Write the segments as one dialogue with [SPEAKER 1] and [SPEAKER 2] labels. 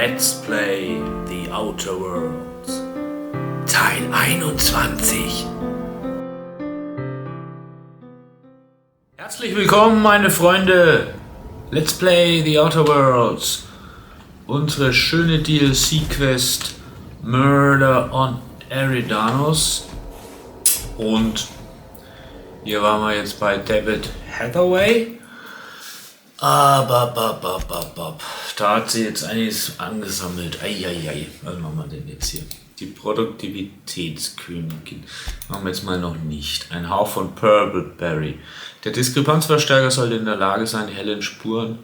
[SPEAKER 1] Let's Play The Outer Worlds Teil 21. Herzlich willkommen, meine Freunde. Let's Play The Outer Worlds. Unsere schöne DLC-Quest Murder on Eridanos. Und hier waren wir jetzt bei David Hathaway. Da hat sie jetzt einiges angesammelt. Eieiei. Was machen wir denn jetzt hier? Die Produktivitätskönigin. Machen wir jetzt mal noch nicht. Ein Hauch von Purple Berry. Der Diskrepanzverstärker sollte in der Lage sein, hellen Spuren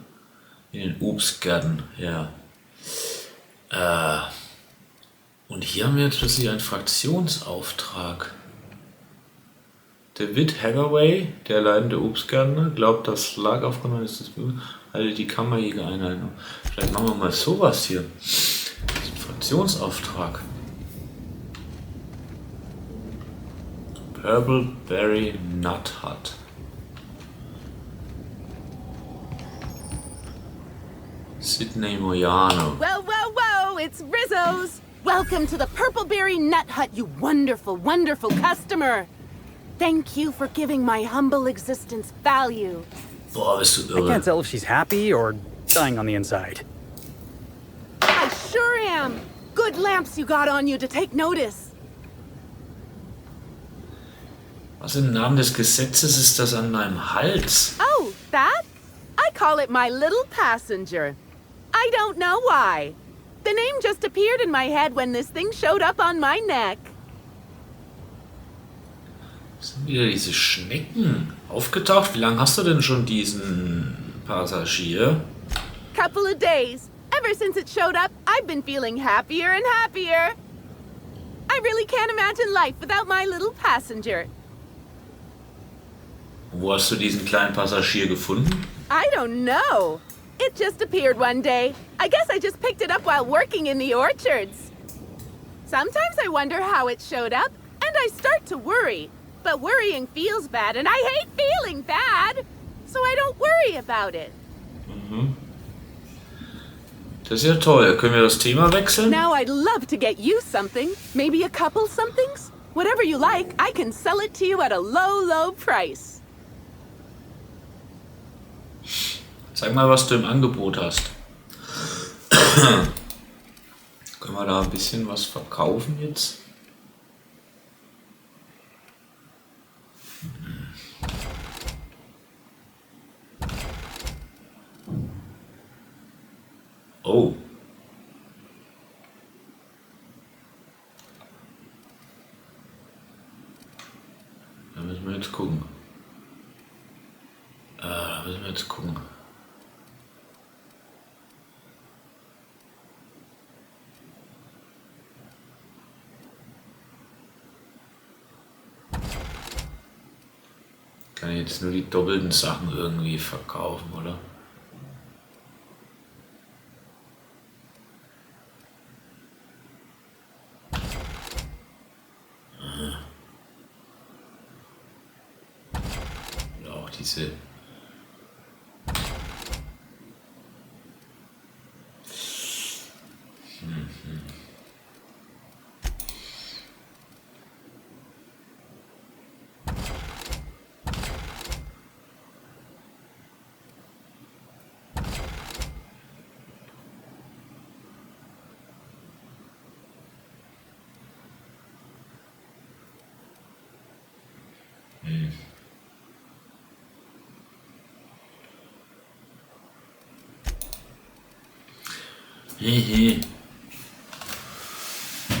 [SPEAKER 1] in den Obstgärten. Ja. Und hier haben wir jetzt plötzlich einen Fraktionsauftrag. David Hathaway, der leitende Obstgärtner, glaubt, das Lageraufkommen ist das Böse. Halte die Kammerjäger ein. Vielleicht machen wir mal sowas hier. Diesen Fraktionsauftrag. Purple Berry Nut Hut. Sydney Moyano.
[SPEAKER 2] Whoa, whoa, whoa! It's Rizzo's! Welcome to the Purpleberry Nut Hut, you wonderful, wonderful customer! Thank you for giving my humble existence value.
[SPEAKER 1] Boah, bist du irre.
[SPEAKER 3] I can't tell if she's happy or dying on the inside.
[SPEAKER 2] I sure am! Good lamps you got on you to take notice.
[SPEAKER 1] Was im Namen des Gesetzes ist das an meinem Hals?
[SPEAKER 2] Oh, that? I call it my little passenger. I don't know why. The name just appeared in my head when this thing showed up on my neck.
[SPEAKER 1] Das sind wieder diese Schnecken aufgetaucht. Wie lange hast du denn schon diesen Passagier?
[SPEAKER 2] Couple of days. Ever since it showed up, I've been feeling happier and happier. I really can't imagine life without my little passenger.
[SPEAKER 1] Wo hast du diesen kleinen Passagier gefunden?
[SPEAKER 2] I don't know. It just appeared one day. I guess I just picked it up while working in the orchards. Sometimes I wonder how it showed up, and I start to worry. But worrying feels bad, and I hate feeling bad. So I don't worry about it.
[SPEAKER 1] Mhm. Das ist ja toll. Können wir das Thema wechseln?
[SPEAKER 2] Now I'd love to get you something. Maybe a couple somethings? Whatever you like, I can sell it to you at a low, low price.
[SPEAKER 1] Sag mal, was du im Angebot hast. Können wir da ein bisschen was verkaufen jetzt? Oh. Da müssen wir jetzt gucken. Kann ich jetzt nur die doppelten Sachen irgendwie verkaufen, oder? Oder auch diese.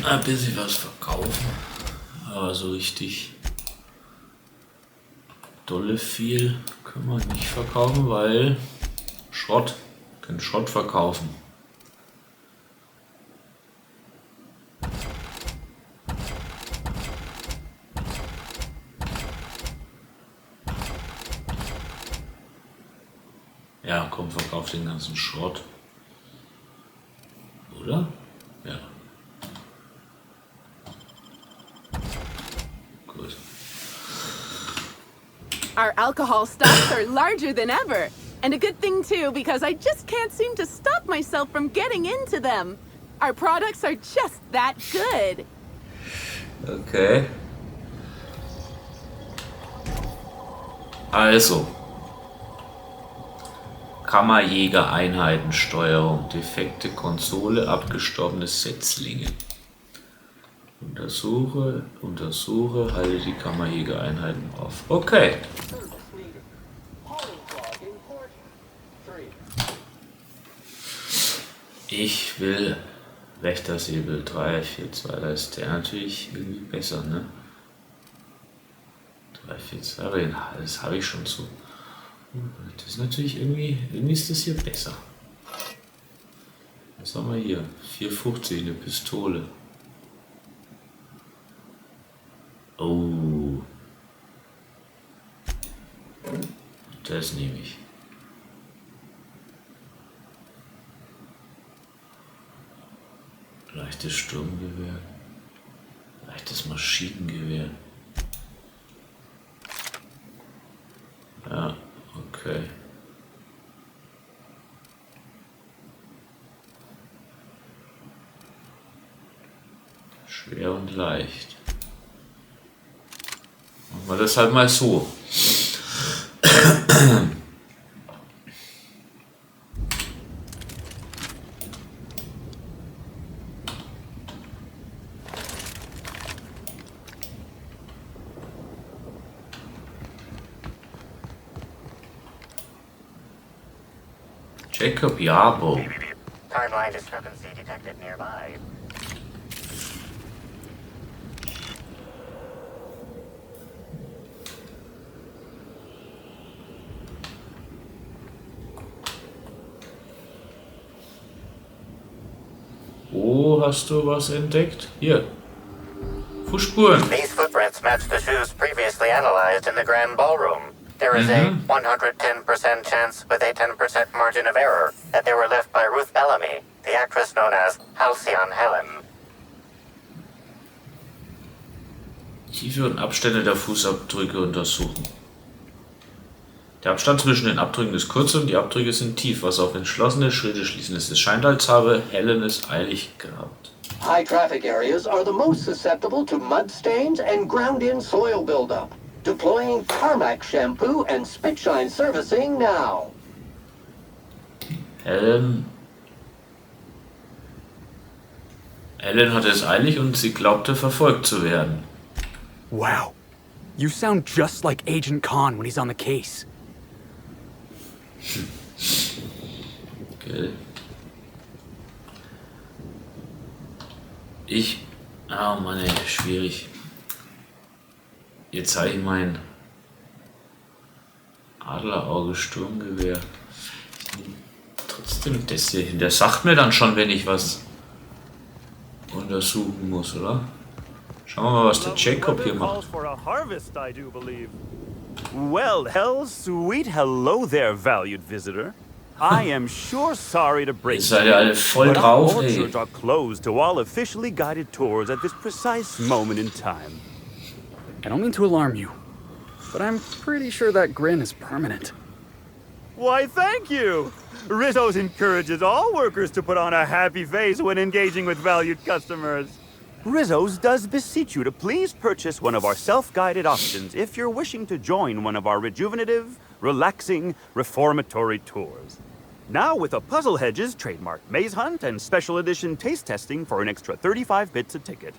[SPEAKER 1] Ein bisschen was verkaufen, aber so richtig dolle viel können wir nicht verkaufen, weil Schrott, können Schrott verkaufen. Ja, komm, verkauf den ganzen Schrott. Oder? Ja. Gut.
[SPEAKER 2] Our alcohol stocks are larger than ever, And a good thing too, because I just can't seem to stop myself from getting into them. Our products are just that good.
[SPEAKER 1] Okay. Also. Kammerjäger-Einheitensteuerung. Defekte Konsole, abgestorbene Setzlinge. Untersuche, halte die Kammerjäger-Einheiten auf. Okay. Ich will Wächtersäbel 342, da ist der natürlich irgendwie besser, ne? 342, aber das habe ich schon so. Das ist natürlich irgendwie ist das hier besser. Was haben wir hier? 450, eine Pistole. Oh. Das nehme ich. Leichtes Sturmgewehr. Leichtes Maschinengewehr. Ja, okay. Schwer und leicht. Machen wir das halt mal so. Jacob Yabo.
[SPEAKER 4] Timeline discrepancy detected nearby.
[SPEAKER 1] Oh, hast du was entdeckt? Hier. Fußspuren.
[SPEAKER 4] These footprints match the shoes previously analyzed in the grand ballroom. There is a 110% chance with a 10% margin of error that they were left by Ruth Bellamy, the actress known as Halcyon Helen.
[SPEAKER 1] Tiefe und Abstände der Fußabdrücke untersuchen. Der Abstand zwischen den Abdrücken ist kurz und die Abdrücke sind tief, was auf entschlossene Schritte schließen lässt. Es scheint, als habe Helen es eilig gehabt.
[SPEAKER 5] High traffic areas are the most susceptible to mud stains and ground-in soil buildup. Deploying Carmack shampoo and Spitshine servicing now.
[SPEAKER 1] Helen hatte es eilig und sie glaubte, verfolgt zu werden.
[SPEAKER 3] Wow. You sound just like Agent Khan when he's on the case.
[SPEAKER 1] Okay. Oh Mann, ey, schwierig. Jetzt zeige ich mein Adlerauge Sturmgewehr. Trotzdem das hier hin. Der sagt mir dann schon, wenn ich was untersuchen muss, oder? Schauen wir mal, was der Jacob hier macht.
[SPEAKER 6] Well, sweet hello there, valued visitor. I am sure sorry to break
[SPEAKER 1] Jetzt seid ihr alle voll drauf, ey.
[SPEAKER 6] orchards are closed to all officially guided tours at this precise moment in time.
[SPEAKER 3] I don't mean to alarm you, but I'm pretty sure that grin is permanent.
[SPEAKER 6] Why, thank you! Rizzo's encourages all workers to put on a happy face when engaging with valued customers. Rizzo's does beseech you to please purchase one of our self-guided options if you're wishing to join one of our rejuvenative, relaxing, reformatory tours. Now with a Puzzle Hedges trademark maze hunt and special edition taste testing for an extra 35 bits a ticket.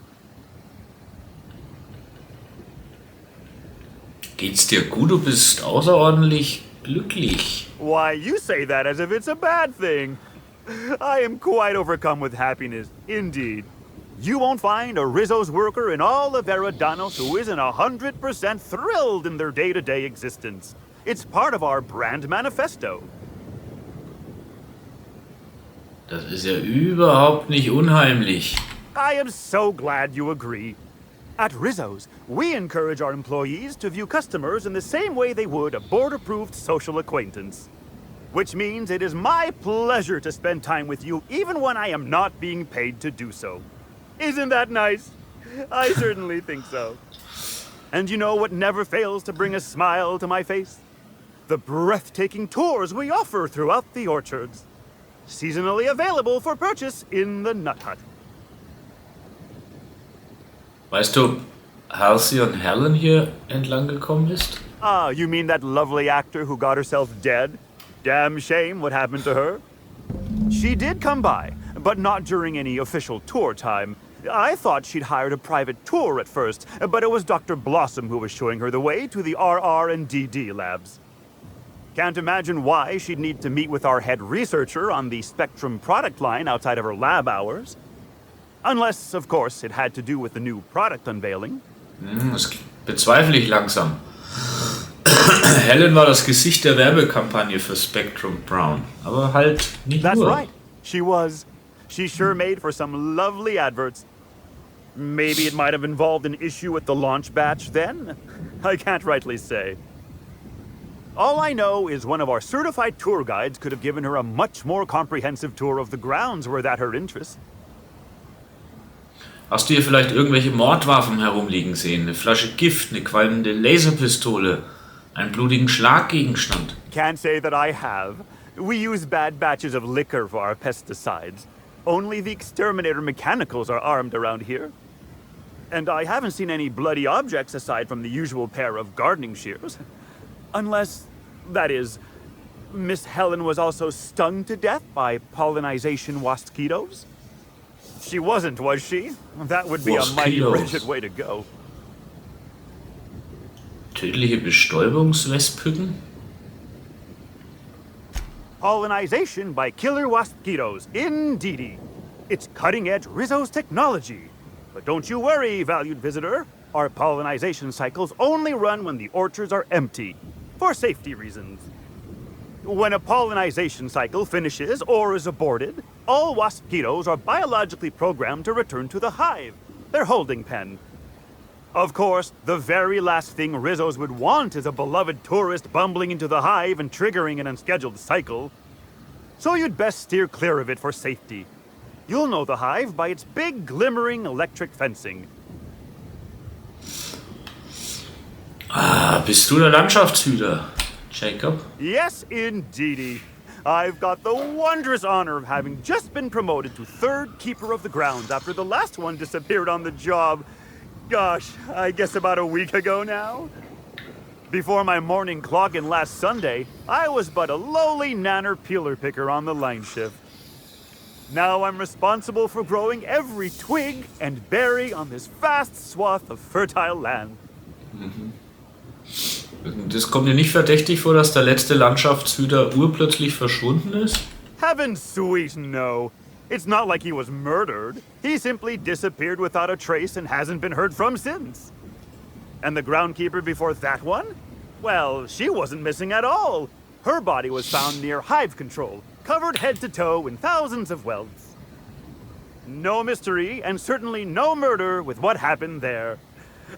[SPEAKER 1] Geht's dir gut? Du bist außerordentlich glücklich.
[SPEAKER 6] Why, you say that as if it's a bad thing. I am quite overcome with happiness, indeed. You won't find a Rizzo's worker in all of Eridanos who isn't 100% thrilled in their day-to-day existence. It's part of our brand manifesto.
[SPEAKER 1] Das ist ja überhaupt nicht unheimlich.
[SPEAKER 6] I am so glad you agree. At Rizzo's, we encourage our employees to view customers in the same way they would a board-approved social acquaintance. Which means it is my pleasure to spend time with you even when I am not being paid to do so. Isn't that nice? I certainly think so. And you know what never fails to bring a smile to my face? the breathtaking tours we offer throughout the orchards. Seasonally available for purchase in the Nut Hut.
[SPEAKER 1] Weißt du, Halcyon Helen hier entlang gekommen ist?
[SPEAKER 6] Ah, you mean that lovely actor who got herself dead? Damn shame what happened to her. She did come by, but not during any official tour time. I thought she'd hired a private tour at first, but it was Dr. Blossom who was showing her the way to the RR and DD labs. Can't imagine why she'd need to meet with our head researcher on the Spectrum product line outside of her lab hours. Unless, of course, it had to do with the new product unveiling.
[SPEAKER 1] Das bezweifle ich langsam. Helen war das Gesicht der Werbekampagne für Spectrum Brown, aber halt nicht
[SPEAKER 6] That's
[SPEAKER 1] nur.
[SPEAKER 6] right. She was. She sure made for some lovely adverts. Maybe it might have involved an issue with the launch batch then? I can't rightly say. All I know is one of our certified tour guides could have given her a much more comprehensive tour of the grounds were that her interest.
[SPEAKER 1] Hast du hier vielleicht irgendwelche Mordwaffen herumliegen sehen? Eine Flasche Gift, eine qualmende Laserpistole, einen blutigen Schlaggegenstand?
[SPEAKER 6] Can't say that I have. We use bad batches of liquor for our pesticides. Only the exterminator mechanicals are armed around here. And I haven't seen any bloody objects aside from the usual pair of gardening shears. Unless, that is, Miss Helen was also stung to death by pollinization mosquitoes? She wasn't, was she? That would be a mighty
[SPEAKER 1] Mosquitoes.
[SPEAKER 6] wretched way to go.
[SPEAKER 1] Tödliche Bestäubungswespen?
[SPEAKER 6] Pollinization by killer mosquitoes, indeedy. It's cutting-edge Rizzo's technology. But don't you worry, valued visitor. Our pollinization cycles only run when the orchards are empty, for safety reasons. When a pollinization cycle finishes or is aborted, all mosquitoes are biologically programmed to return to the hive, their holding pen. Of course, the very last thing Rizzos would want is a beloved tourist bumbling into the hive and triggering an unscheduled cycle. So you'd best steer clear of it for safety. You'll know the hive by its big, glimmering electric fencing.
[SPEAKER 1] Ah, bist du der Landschaftshüter, Jacob?
[SPEAKER 6] Yes, indeedy. I've got the wondrous honor of having just been promoted to third keeper of the grounds after the last one disappeared on the job. Gosh, I guess about a week ago now. Before my morning clock-in last Sunday, I was but a lowly nanner peeler picker on the line shift. Now I'm responsible for growing every twig and berry on this vast swath of fertile land.
[SPEAKER 1] Das kommt dir nicht verdächtig vor, dass der letzte Landschaftshüter urplötzlich verschwunden ist?
[SPEAKER 6] Heaven sweet, no. It's not like he was murdered. He simply disappeared without a trace and hasn't been heard from since. And the groundkeeper before that one? Well, she wasn't missing at all. Her body was found near hive control, covered head to toe in thousands of welts. No mystery, and certainly no murder with what happened there.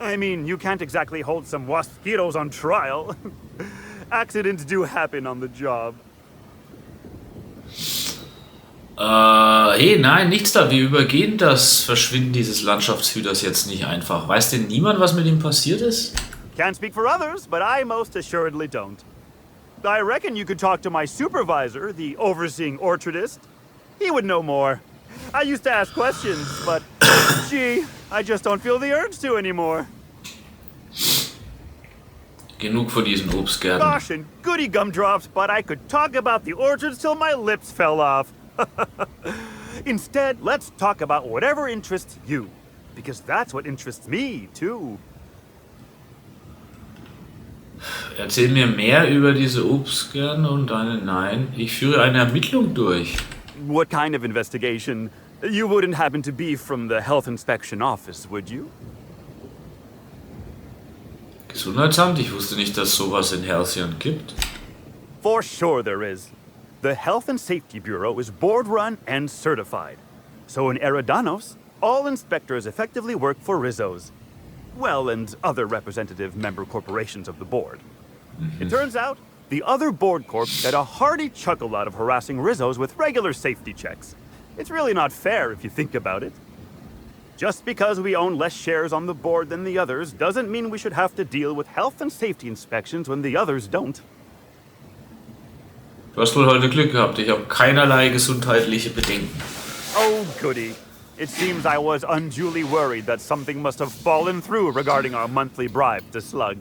[SPEAKER 6] I mean, you can't exactly hold some mosquitoes on trial. Accidents do happen on the job.
[SPEAKER 1] Hey, nein, nichts da. Wir übergehen das Verschwinden dieses Landschaftshüters jetzt nicht einfach. Weiß denn niemand, was mit ihm passiert ist?
[SPEAKER 6] Can't speak for others, but I most assuredly don't. I reckon you could talk to my supervisor, the overseeing orchardist. He would know more. I used to ask questions, but gee, I just don't feel the urge to anymore.
[SPEAKER 1] Genug von diesen Obstgärten.
[SPEAKER 6] Gosh, and goody gumdrops, but I could talk about the orchards till my lips fell off. Instead, let's talk about whatever interests you, because that's what interests me, too.
[SPEAKER 1] Erzähl mir mehr über diese Obstgärten und deine Nein. Ich führe eine Ermittlung durch.
[SPEAKER 6] What kind of investigation? You wouldn't happen to be from the Health Inspection Office, would you?
[SPEAKER 1] Gesundheitsamt? Ich wusste nicht, dass sowas in Halcyon gibt.
[SPEAKER 6] For sure there is. The Health and Safety Bureau is board-run and certified. So in Eridanos, all inspectors effectively work for Rizzos. Well, and other representative member corporations of the board. It turns out, the other board corps get a hearty chuckle out of harassing Rizzos with regular safety checks. It's really not fair if you think about it. Just because we own less shares on the board than the others doesn't mean we should have to deal with health and safety inspections when the others don't.
[SPEAKER 1] Du hast wohl heute Glück gehabt. Ich habe keinerlei gesundheitliche Bedenken.
[SPEAKER 6] Oh, goody. It seems I was unduly worried that something must have fallen through regarding our monthly bribe to Slug.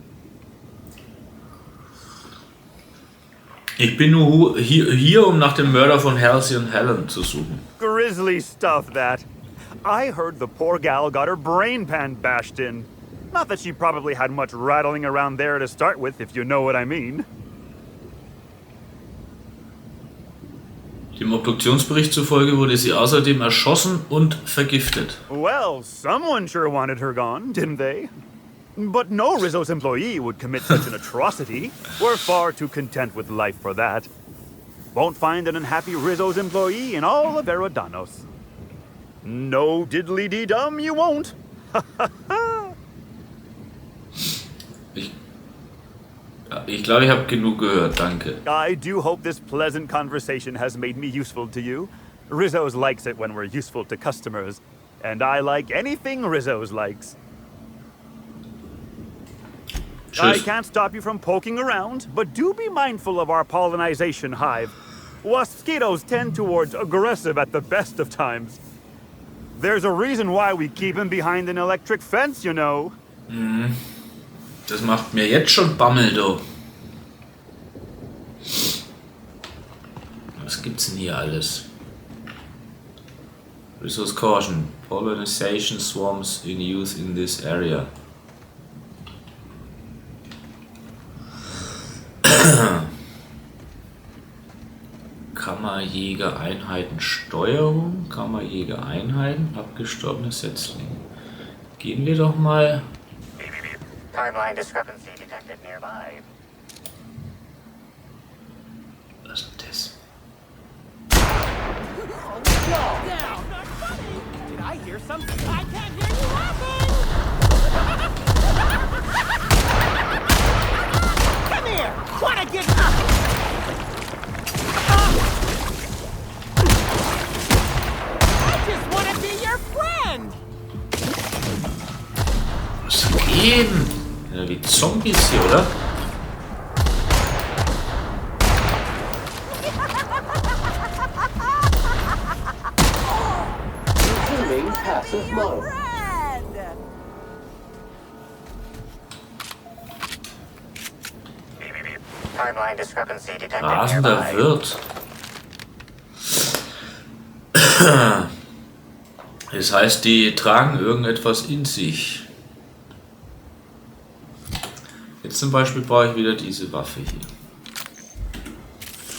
[SPEAKER 1] Ich bin nur hier, um nach dem Mörder von Halcyon Helen zu suchen.
[SPEAKER 6] Grisly stuff, that. I heard the poor gal got her brain pan bashed in. Not that she probably had much rattling around there to start with, if you know what I mean.
[SPEAKER 1] Dem Obduktionsbericht zufolge wurde sie außerdem erschossen und vergiftet.
[SPEAKER 6] Well, someone sure wanted her gone, didn't they? But no Rizzo's employee would commit such an atrocity. We're far too content with life for that. Won't find an unhappy Rizzo's employee in all of Eridanos. No diddly-dee-dum, you won't.
[SPEAKER 1] Ich glaube, ich habe genug gehört, danke.
[SPEAKER 6] I do hope this pleasant conversation has made me useful to you. Rizzo's likes it when we're useful to customers. And I like anything Rizzo's likes. I
[SPEAKER 1] Tschüss.
[SPEAKER 6] can't stop you from poking around, but do be mindful of our pollinization hive. Mosquitoes tend towards aggressive at the best of times. There's a reason why we keep them behind an electric fence, you know.
[SPEAKER 1] Das macht mir jetzt schon Bammel, du. Was gibt's denn hier alles? Resource caution. Pollination swarms in use in this area. Kammerjäger-Einheiten Steuerung, Kammerjäger-Einheiten, abgestorbene Setzlinge. Gehen wir doch mal.
[SPEAKER 4] Timeline discrepancy detected nearby.
[SPEAKER 1] Was ist das?
[SPEAKER 7] Did I hear something? I can't hear you laughing! Come here! Wanna get I just wanna be your friend!
[SPEAKER 1] Was geht denn? Ja, wie Zombies hier, oder?
[SPEAKER 5] Resuming passive mode.
[SPEAKER 4] Timeline discrepancy detected
[SPEAKER 1] Rasender
[SPEAKER 4] nearby.
[SPEAKER 1] Wirt. Das heißt, die tragen irgendetwas in sich. Jetzt zum Beispiel brauche ich wieder diese Waffe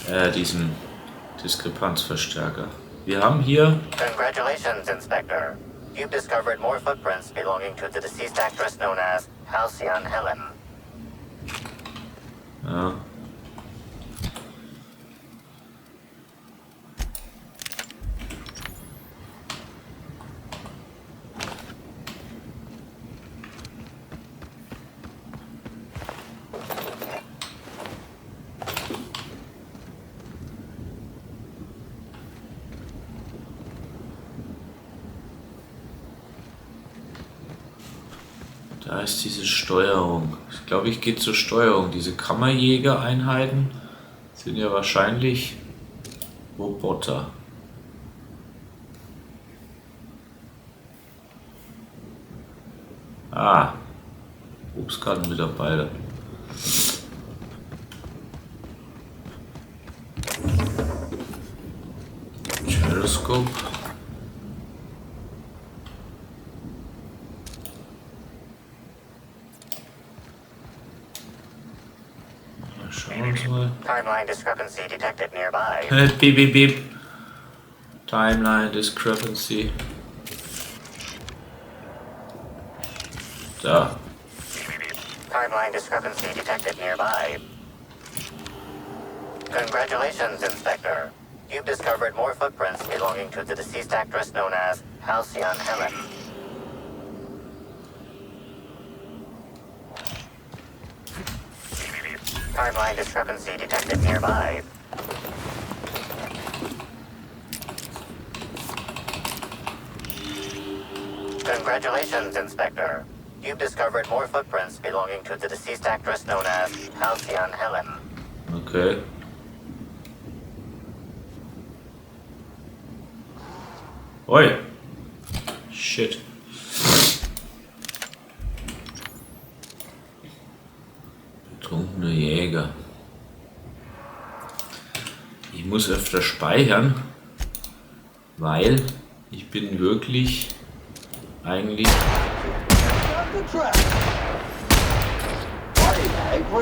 [SPEAKER 1] hier. Diesen Diskrepanzverstärker. Wir haben hier...
[SPEAKER 4] Congratulations, Inspector. You've discovered more footprints belonging to the deceased actress known as Halcyon Helen.
[SPEAKER 1] Ja. Da ist diese Steuerung. Ich glaube, ich gehe zur Steuerung. Diese Kammerjäger-Einheiten sind ja wahrscheinlich Roboter. Ah. Obstkartenmitarbeiter. Teleskop. Schauen wir uns mal.
[SPEAKER 4] Timeline discrepancy detected nearby.
[SPEAKER 1] Beep, beep, beep. Timeline discrepancy. Da.
[SPEAKER 4] Timeline discrepancy detected nearby. Congratulations, Inspector. You've discovered more footprints belonging to the deceased actress known as Halcyon Helen. Timeline discrepancy detected nearby. Congratulations, Inspector. You've discovered more footprints belonging to the deceased actress known as Halcyon Helen.
[SPEAKER 1] Okay. Oi. Shit. Betrunkener Jäger. Ich muss öfter speichern, weil ich bin wirklich eigentlich...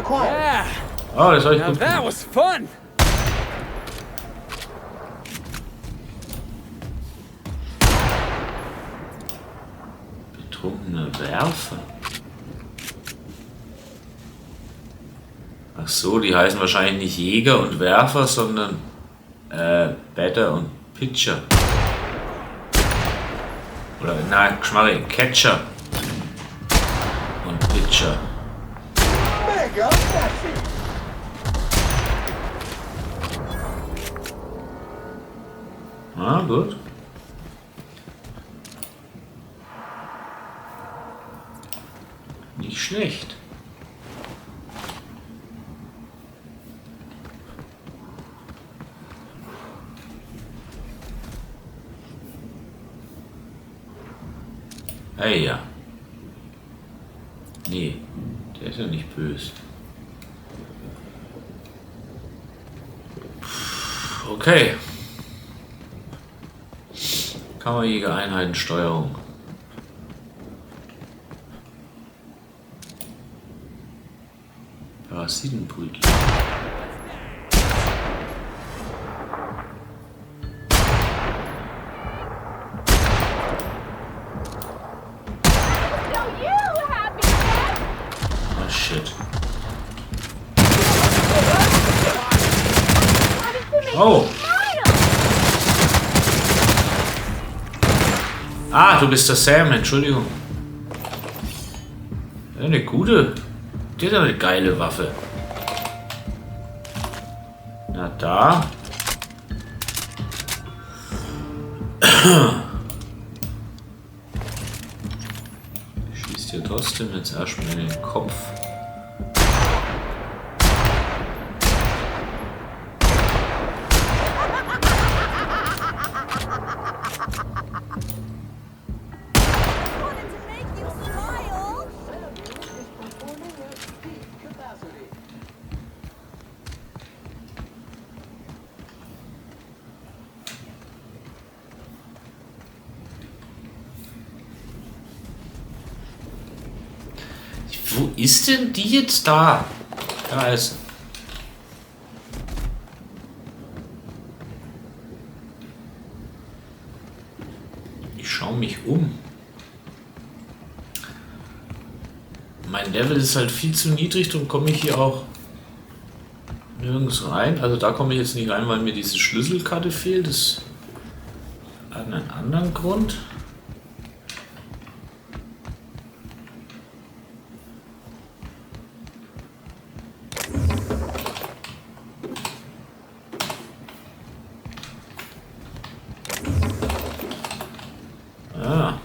[SPEAKER 7] Yeah,
[SPEAKER 1] Oh, das habe ich
[SPEAKER 7] now
[SPEAKER 1] gut
[SPEAKER 7] that
[SPEAKER 1] gemacht.
[SPEAKER 7] was fun.
[SPEAKER 1] Betrunkener Werfer. Ach so, die heißen wahrscheinlich nicht Jäger und Werfer, sondern Batter und Pitcher. Oder nein, Geschmarre, Catcher und Pitcher.
[SPEAKER 5] Mega sexy.
[SPEAKER 1] Ah, gut. Nicht schlecht. Hey, ja. Nee, der ist ja nicht böse. Okay. Kammerjäger-Einheitensteuerung. Parasitenbrütchen.
[SPEAKER 2] So you happy man?
[SPEAKER 1] Oh shit.
[SPEAKER 2] Wanted to make
[SPEAKER 1] Oh.
[SPEAKER 2] me smile.
[SPEAKER 1] Ah, du bist der Sam, Entschuldigung. Ja, eine gute. Die hat eine geile Waffe. Na da. Schießt dir trotzdem jetzt erstmal in den Kopf.
[SPEAKER 8] Wanted to make you smile.
[SPEAKER 5] Performing at peak capacity.
[SPEAKER 1] Wo ist denn die jetzt da? Da ist sie. Ich schaue mich um. Mein Level ist halt viel zu niedrig und komme ich hier auch nirgends rein. Also da komme ich jetzt nicht rein, weil mir diese Schlüsselkarte fehlt. Das hat einen anderen Grund. Ah.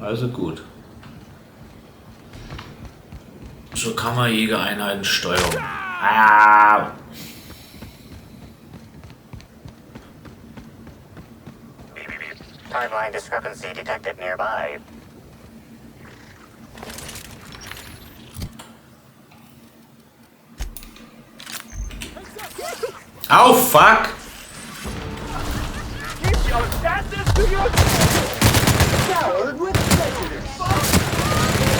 [SPEAKER 1] Also gut. So Kammerjäger-Einheitensteuerung. Ah.
[SPEAKER 4] Timeline discrepancy detected nearby.
[SPEAKER 1] Oh, fuck!
[SPEAKER 7] Keep your fastest to your
[SPEAKER 5] Coward with prejudice.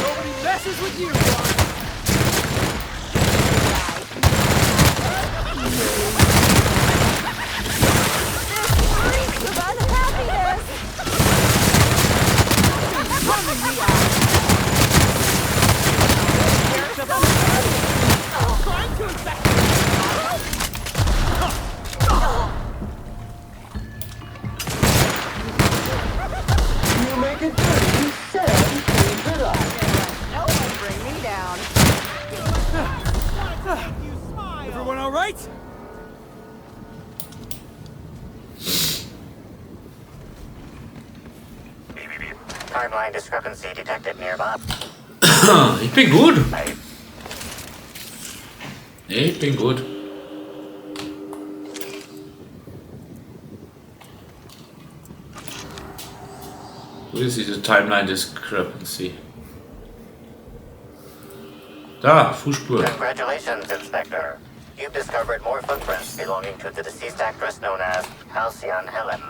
[SPEAKER 7] Nobody messes with you, Ron.
[SPEAKER 8] Freaks of unhappiness.
[SPEAKER 7] Running me out. Trying to infect
[SPEAKER 5] You make it dirty, Sam cleans it up.
[SPEAKER 8] No one bring me down.
[SPEAKER 7] Everyone all right?
[SPEAKER 4] Timeline discrepancy detected nearby.
[SPEAKER 1] Ich bin gut. Ich bin gut. Wo ist diese Timeline Discrepancy? Da, Fußspur.
[SPEAKER 4] Congratulations, Inspector. You've discovered more footprints belonging to the deceased actress known as Halcyon Helen.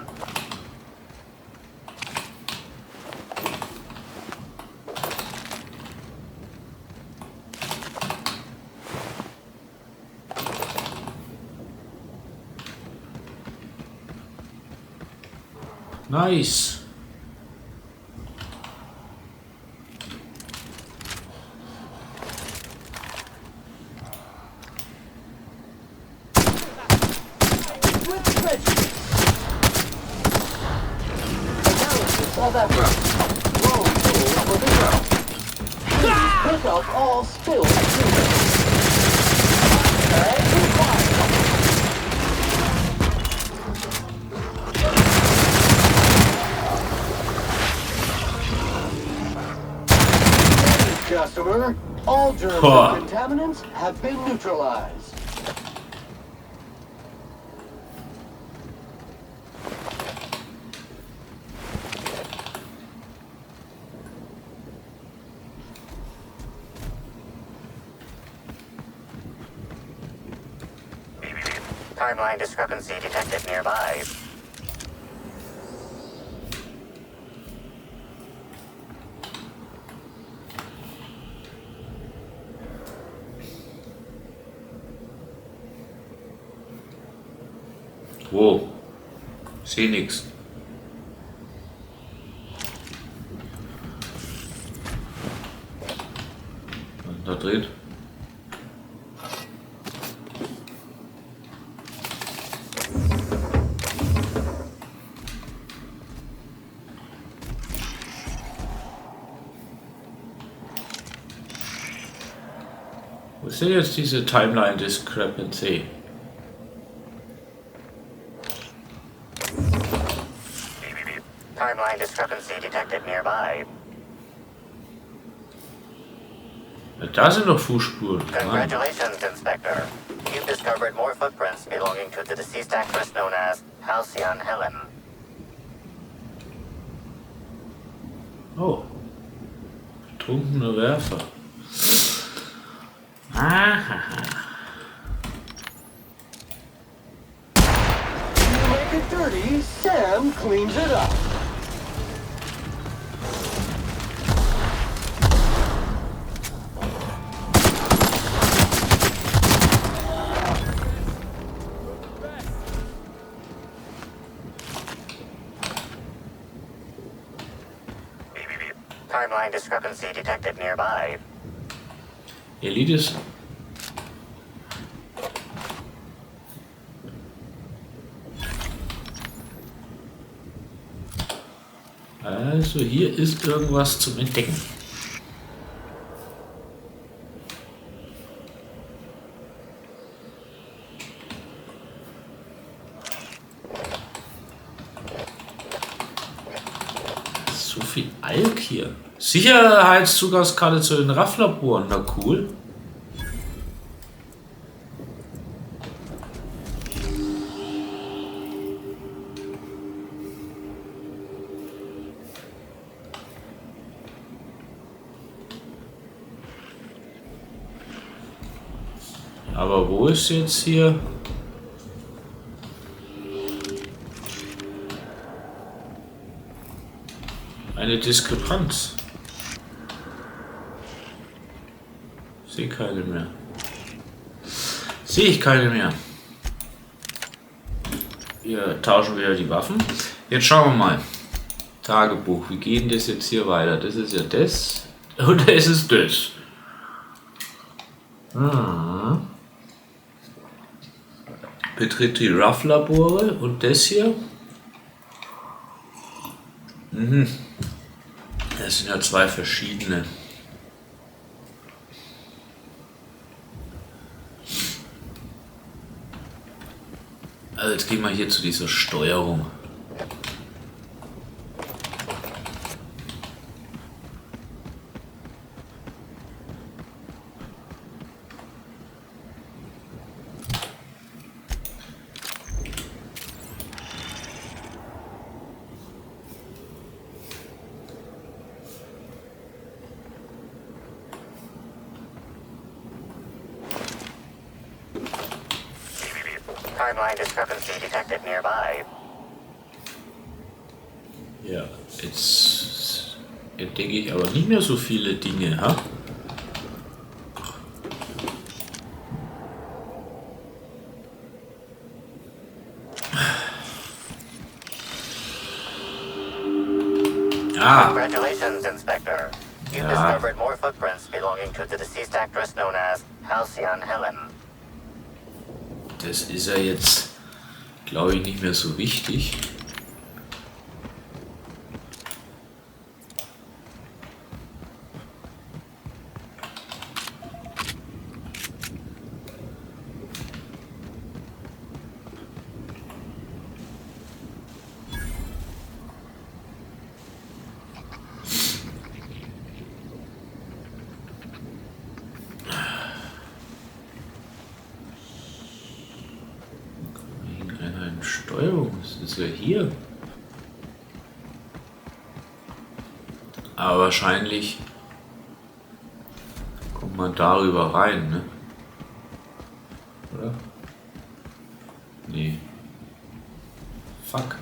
[SPEAKER 1] Nice.
[SPEAKER 5] Analysis of effort. Roll tools for the job. Please pick up all spilled material. And required. Customer, all germs and contaminants have been neutralized.
[SPEAKER 4] Timeline discrepancy detected nearby.
[SPEAKER 1] Wo? Seh nix. Und da drin. Wo ist denn jetzt diese Timeline Discrepancy?
[SPEAKER 4] Timeline discrepancy detected nearby.
[SPEAKER 1] Da sind noch Fußspuren. Mann.
[SPEAKER 4] Congratulations, Inspector. You've discovered more footprints belonging to the deceased actress known as Halcyon Helen.
[SPEAKER 1] Oh. Betrunkener Werfer. Aha.
[SPEAKER 5] You make it dirty, Sam cleans it up.
[SPEAKER 4] Timeline discrepancy detected nearby.
[SPEAKER 1] Elides. Also hier ist irgendwas zum Entdecken. So viel Alk hier. Sicherheitszugangskarte zu den Rafflaboren, na cool. Aber wo ist jetzt hier? Eine Diskrepanz. Sehe keine mehr. Sehe ich keine mehr. Wir tauschen wieder die Waffen. Jetzt schauen wir mal. Tagebuch. Wie geht denn das jetzt hier weiter? Das ist ja das. Und das ist das. Betritt die Ruff-Labore und das hier. Das sind ja zwei verschiedene. Also jetzt gehen wir hier zu dieser Steuerung.
[SPEAKER 4] Timeline discrepancy detected nearby.
[SPEAKER 1] Ja, jetzt entdecke ich aber nicht mehr so viele Dinge, ha? Ah,
[SPEAKER 4] Congratulations, Inspector. You've discovered more footprints belonging to the deceased actress known as Halcyon Helen.
[SPEAKER 1] das ist ja jetzt, glaube ich, nicht mehr so wichtig. Steuerung, was ist ja hier? Aber wahrscheinlich kommt man darüber rein, ne? Oder? Nee. Fuck.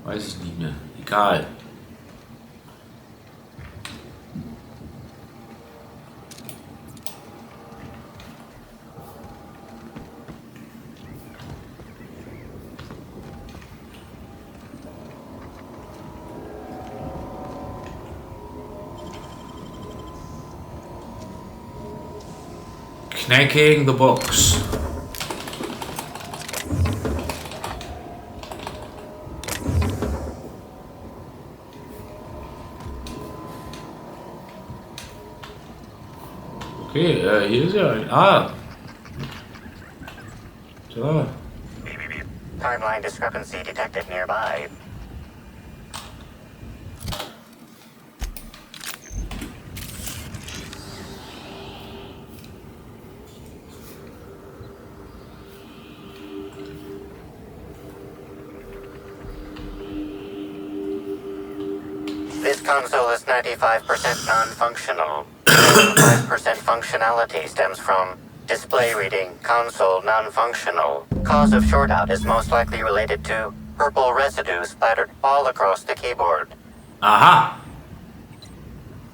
[SPEAKER 1] Weiß ich nicht mehr. Egal. Knacking the box. Okay, hier ist ja ein... Ah! Da.
[SPEAKER 4] Timeline discrepancy detected nearby. This console is 95% non-functional. 5% functionality stems from display reading, console non-functional. Cause of shortout is most likely related to purple residue splattered all across the keyboard.
[SPEAKER 1] Aha!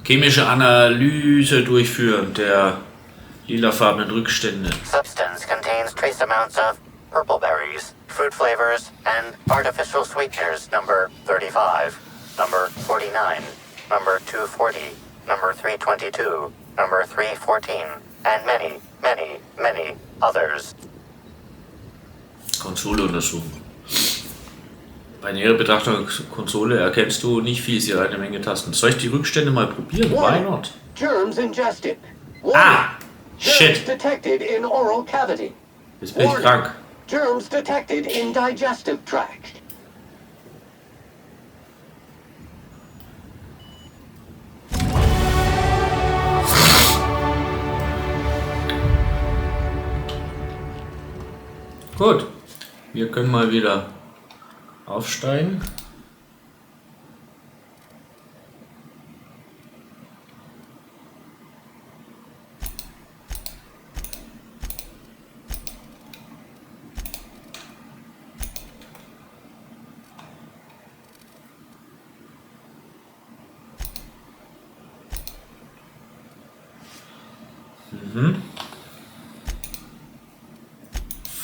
[SPEAKER 1] Chemische Analyse durchführen der lilafarbenen Rückstände.
[SPEAKER 4] Substance contains trace amounts of purple berries, fruit flavors, and artificial sweeteners number 35, number 49, number 240, number 322, number 314, and many, many, many others.
[SPEAKER 1] Konsole untersuchen. Bei näherer Betrachtung der Konsole erkennst du nicht viel, sie hat eine Menge Tasten. Soll ich die Rückstände mal probieren? Why not?
[SPEAKER 5] Germs ingested.
[SPEAKER 1] Ah!
[SPEAKER 5] Germs
[SPEAKER 1] Shit!
[SPEAKER 5] detected in oral cavity.
[SPEAKER 1] Jetzt bin ich krank.
[SPEAKER 5] Germs detected in digestive tract.
[SPEAKER 1] Gut. Wir können mal wieder aufsteigen.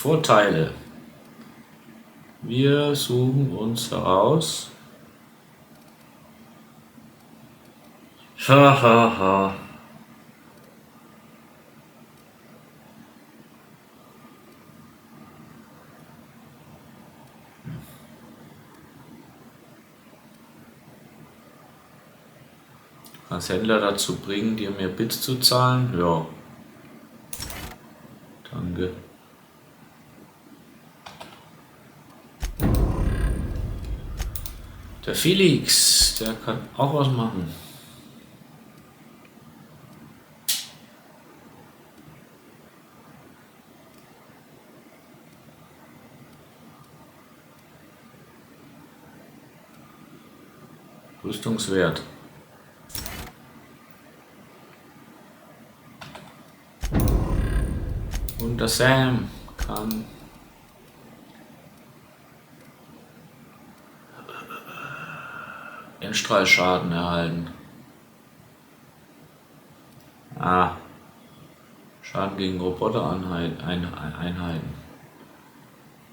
[SPEAKER 1] Vorteile. Wir suchen uns heraus. Hahaha. Als Händler dazu bringen, dir mehr Bits zu zahlen? Ja. Danke. Der Felix, der kann auch was machen. Rüstungswert. Und der Sam kann Endstrahlschaden erhalten. Ah. Schaden gegen Robotereinheiten.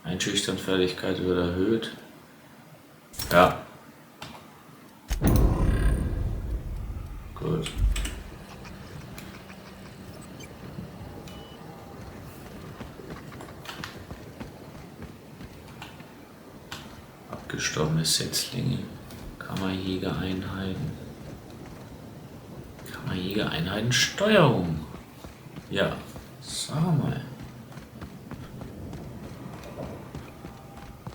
[SPEAKER 1] Einschüchternfertigkeit wird erhöht. Ja. Gut. Abgestorbene Setzlinge. Kammerjägereinheiten. Kammerjägereinheiten Steuerung. Ja, sag mal.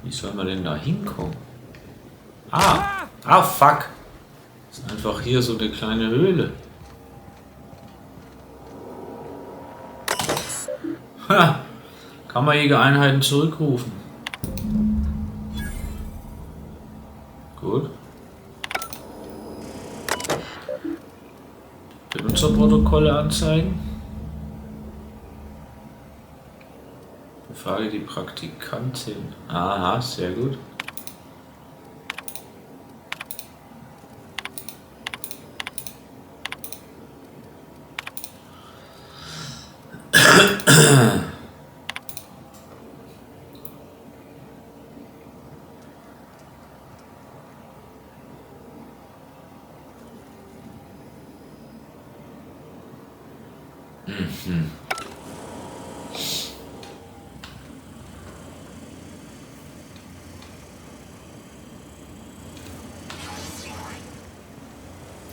[SPEAKER 1] Wie soll man denn da hinkommen? Fuck. Das ist einfach hier so eine kleine Höhle. Ha! Kammerjägereinheiten zurückrufen. Gut. Benutzerprotokolle anzeigen. Befrage die Praktikantin. Aha, sehr gut.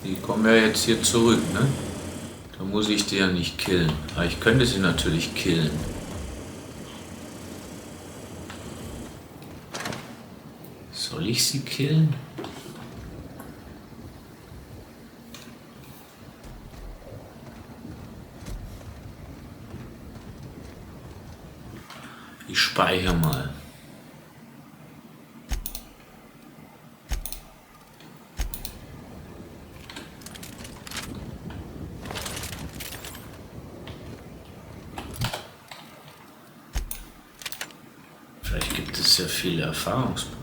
[SPEAKER 1] Die kommen ja jetzt hier zurück, ne? Da muss ich die ja nicht killen. Aber ich könnte sie natürlich killen. Soll ich sie killen? Ich speichere mal. Vielleicht gibt es ja viele Erfahrungspunkte.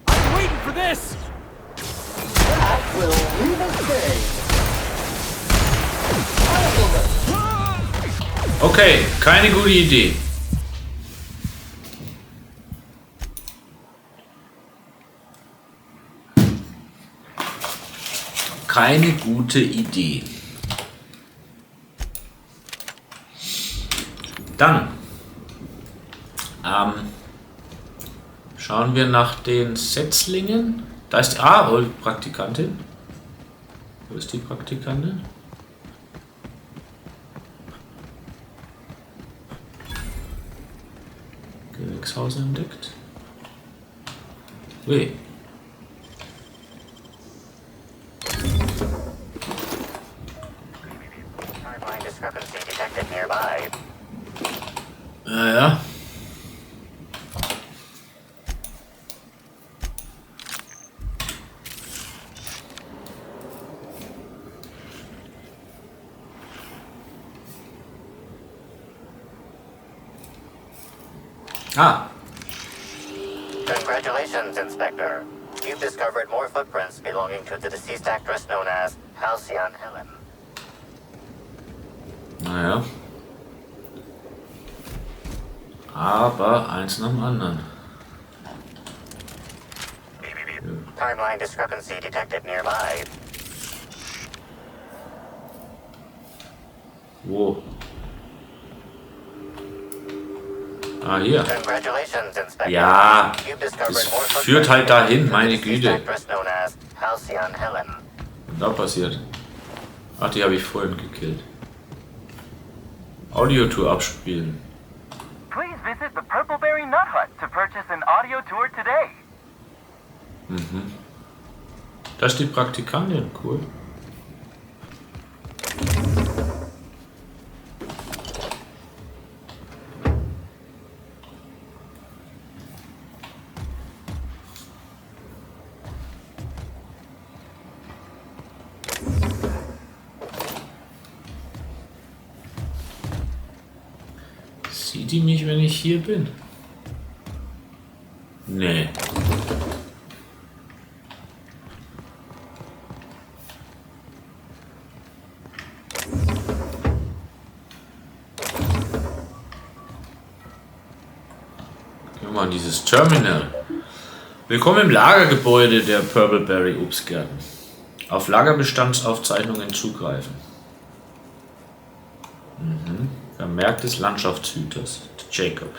[SPEAKER 7] I'm waiting for this!
[SPEAKER 5] That will leave us today.
[SPEAKER 1] Okay, keine gute Idee. Keine gute Idee. Dann schauen wir nach den Setzlingen. Da ist die Praktikantin. Wo ist die Praktikantin? Gewächshaus entdeckt. Ui.
[SPEAKER 4] Timeline discrepancy detected nearby.
[SPEAKER 1] Ja.
[SPEAKER 4] Congratulations, Inspector. You've discovered more footprints belonging to the deceased actress known as Halcyon Helen.
[SPEAKER 1] Naja. Aber eins nach dem anderen.
[SPEAKER 4] Timeline discrepancy detected nearby.
[SPEAKER 1] Wo? Hier.
[SPEAKER 4] Congratulations, Inspector.
[SPEAKER 1] Ja,
[SPEAKER 4] You've discovered
[SPEAKER 1] es
[SPEAKER 4] more
[SPEAKER 1] führt
[SPEAKER 4] footprints
[SPEAKER 1] halt dahin,
[SPEAKER 4] belonging to
[SPEAKER 1] meine
[SPEAKER 4] the deceased
[SPEAKER 1] Güte.
[SPEAKER 4] actress known as Halcyon Helen.
[SPEAKER 1] Was da passiert? Ach, die habe ich vorhin gekillt. Audiotour abspielen.
[SPEAKER 9] Please visit the Purpleberry Nut Hut to purchase an audio tour today.
[SPEAKER 1] Das ist die Praktikantin, cool. Sieht die mich, wenn ich hier bin? Nee. Gehen wir mal an dieses Terminal. Willkommen im Lagergebäude der Purpleberry Obstgärten. Auf Lagerbestandsaufzeichnungen zugreifen. Vermerk des Landschaftshüters, Jacob.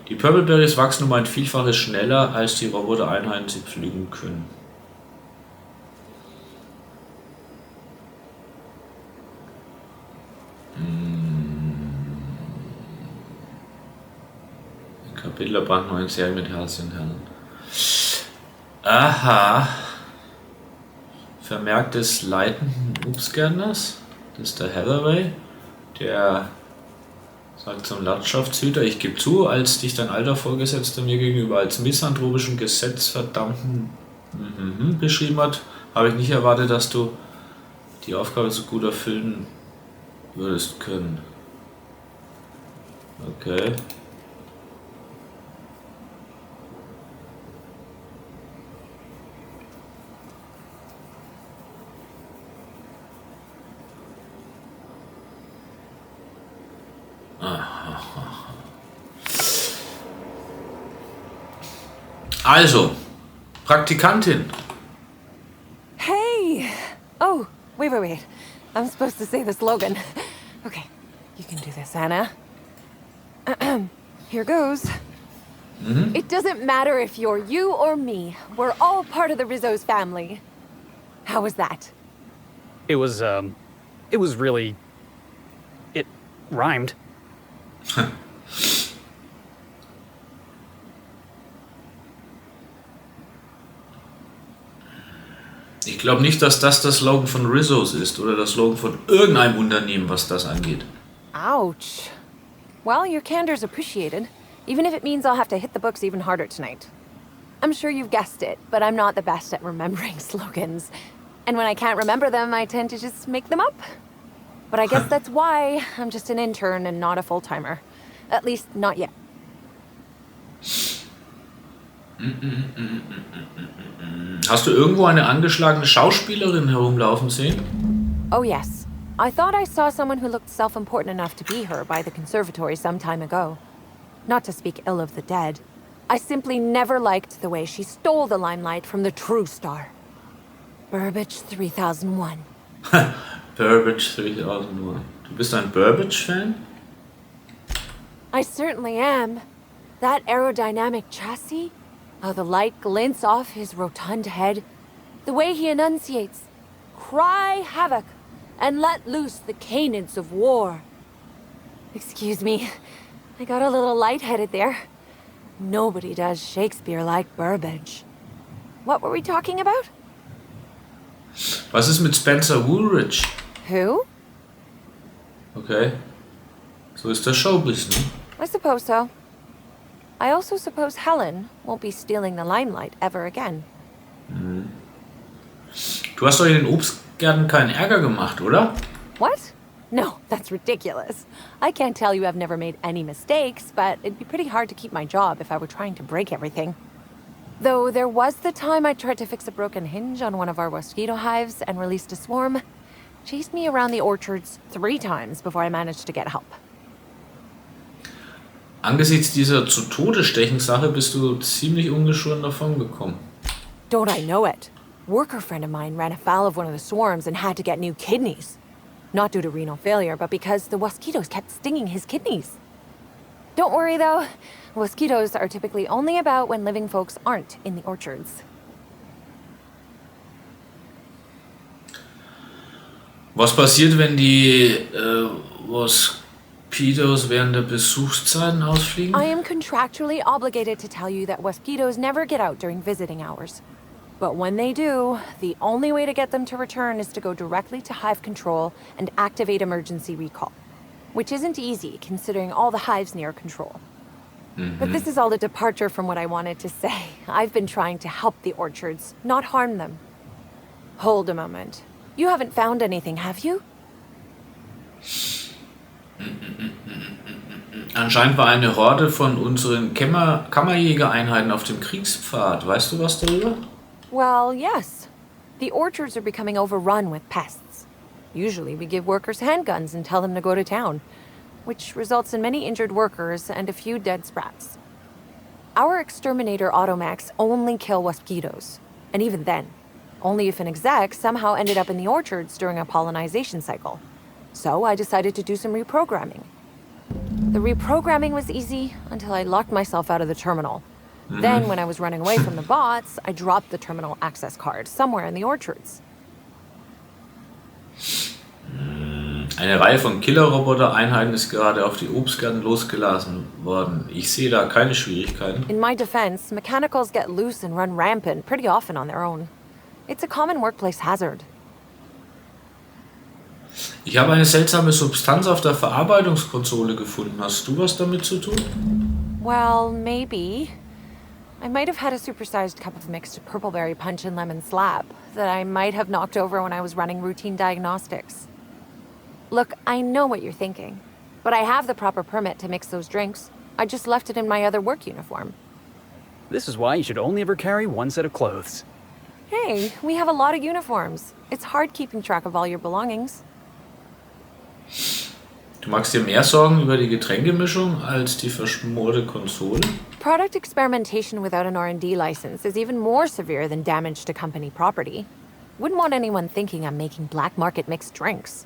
[SPEAKER 1] Die Purpleberries wachsen um ein Vielfaches schneller, als die Robotereinheiten sie pflügen können. Kapitel der brandneuen Serie mit Halcyon Helen. Aha. Vermerk des leitenden Obstgärtners. Das ist der Hathaway. Der sagt zum Landschaftshüter, ich gebe zu, als dich dein alter Vorgesetzter mir gegenüber als misanthropischen Gesetzverdammten beschrieben hat, habe ich nicht erwartet, dass du die Aufgabe so gut erfüllen würdest können. Okay. Also, Praktikantin.
[SPEAKER 10] Hey! Oh, wait. I'm supposed to say the slogan. Okay, you can do this, Anna. Here goes. It doesn't matter if you're you or me. We're all part of the Rizzo's family. How was that?
[SPEAKER 3] It was really... It rhymed.
[SPEAKER 1] Ich glaube nicht, dass das der Slogan von Rizzo's ist oder der Slogan von irgendeinem Unternehmen, was das angeht.
[SPEAKER 10] Ouch. Well, your candor's appreciated, even if it means I'll have to hit the books even harder tonight. I'm sure you've guessed it, but I'm not the best at remembering slogans. And when I can't remember them, I tend to just make them up. But I guess that's why I'm just an intern and not a full-timer. At least, not yet.
[SPEAKER 1] Hast du irgendwo eine angeschlagene Schauspielerin herumlaufen sehen?
[SPEAKER 10] Oh yes. I thought I saw someone who looked self-important enough to be her by the conservatory some time ago. Not to speak ill of the dead. I simply never liked the way she stole the limelight from the true star. Burbage 3001.
[SPEAKER 1] Burbage 3001. Du bist ein Burbage-Fan?
[SPEAKER 10] I certainly am. That aerodynamic chassis, how the light glints off his rotund head, the way he enunciates, cry havoc, and let loose the canids of war. Excuse me, I got a little lightheaded there. Nobody does Shakespeare like Burbage. What were we talking about?
[SPEAKER 1] Was ist mit Spencer Woolridge?
[SPEAKER 10] Who?
[SPEAKER 1] Okay. So ist der Showbiz, ne?
[SPEAKER 10] I suppose so. I also suppose Helen won't be stealing the limelight ever again.
[SPEAKER 1] Du hast doch in den Obstgärten keinen Ärger gemacht, oder?
[SPEAKER 10] What? No, that's ridiculous. I can't tell you I've never made any mistakes, but it'd be pretty hard to keep my job if I were trying to break everything. Though there was the time I tried to fix a broken hinge on one of our mosquito hives and released a swarm. Chased me around the orchards 3 times before I managed to get help.
[SPEAKER 1] Angesichts dieser zu Tode stechen Sache bist du ziemlich ungeschoren davon gekommen.
[SPEAKER 10] Don't I know it? Worker friend of mine ran afoul of one of the swarms and had to get new kidneys. Not due to renal failure, but because the mosquitoes kept stinging his kidneys. Don't worry though, mosquitoes are typically only about when living folks aren't in the orchards.
[SPEAKER 1] Was passiert, wenn die Mosquitoes während der Besuchszeiten ausfliegen?
[SPEAKER 10] I am contractually obligated to tell you that mosquitoes never get out during visiting hours. But when they do, the only way to get them to return is to go directly to hive control and activate emergency recall. Which isn't easy, considering all the hives near control. But this is all a departure from what I wanted to say. I've been trying to help the orchards, not harm them. Hold a moment. You haven't found anything, have you?
[SPEAKER 1] Anscheinend war eine Horde von unseren Kammerjägereinheiten auf dem Kriegspfad. Weißt du was darüber?
[SPEAKER 10] Well, yes. The orchards are becoming overrun with pests. Usually we give workers handguns and tell them to go to town, which results in many injured workers and a few dead sprats. Our exterminator automechs only kill mosquitoes, and even then, only if an exec somehow ended up in the orchards during a pollinization cycle. So I decided to do some reprogramming. The reprogramming was easy until I locked myself out of the terminal. Then, when I was running away from the bots, I dropped the terminal access card somewhere in the orchards.
[SPEAKER 1] Eine Reihe von Killer-Roboter-Einheiten ist gerade auf die Obstgärten losgelassen worden. Ich sehe da keine Schwierigkeiten.
[SPEAKER 10] In my defense, mechanicals get loose and run rampant pretty often on their own. It's a common workplace hazard.
[SPEAKER 1] Ich habe eine seltsame Substanz auf der Verarbeitungskonsole gefunden. Hast du was damit zu tun?
[SPEAKER 10] Well, maybe. I might have had a supersized cup of mixed purpleberry punch and lemon slap that I might have knocked over when I was running routine diagnostics. Look, I know what you're thinking, but I have the proper permit to mix those drinks. I just left it in my other work uniform.
[SPEAKER 3] This is why you should only ever carry one set of clothes.
[SPEAKER 10] Hey, we have a lot of uniforms. It's hard keeping track of all your belongings.
[SPEAKER 1] Du machst dir mehr Sorgen über die Getränkemischung als die verschmorte Konsole?
[SPEAKER 10] Product experimentation without an R&D license is even more severe than damage to company property. Wouldn't want anyone thinking I'm making black market mixed drinks.